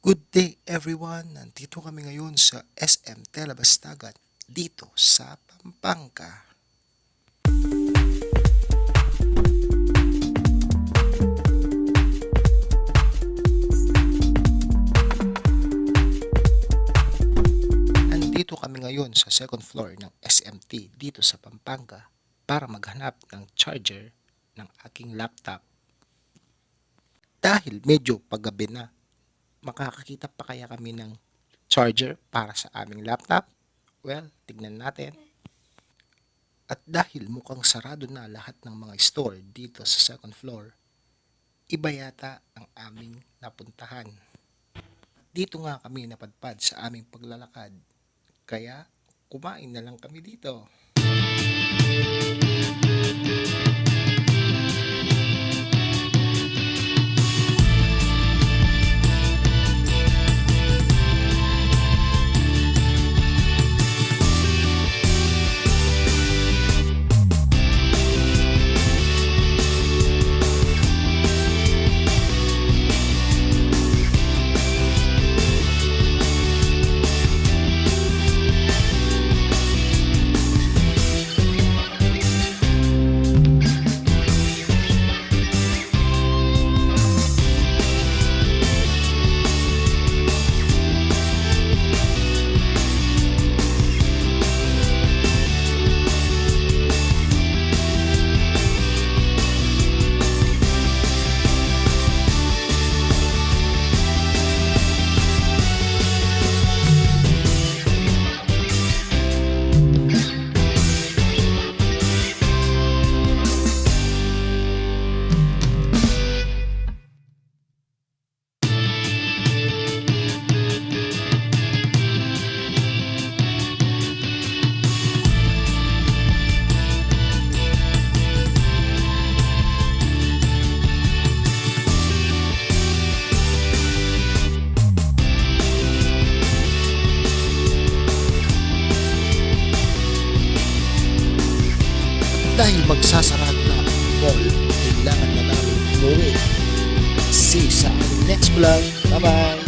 Good day everyone! Nandito kami ngayon sa SM Telebastagan dito sa Pampanga. Nandito kami ngayon sa second floor ng SMT dito sa Pampanga para maghanap ng charger ng aking laptop. Dahil medyo paggabi na, makakakita pa kaya kami ng charger para sa aming laptop? Well, tignan natin. At dahil mukhang sarado na lahat ng mga store dito sa second floor, iba yata ang aming napuntahan. Dito nga kami napadpad sa aming paglalakad, kaya kumain na lang kami dito. Dahil magsasarado na ang mall, kailangan na namin umuwi. See you sa next vlog. Bye-bye!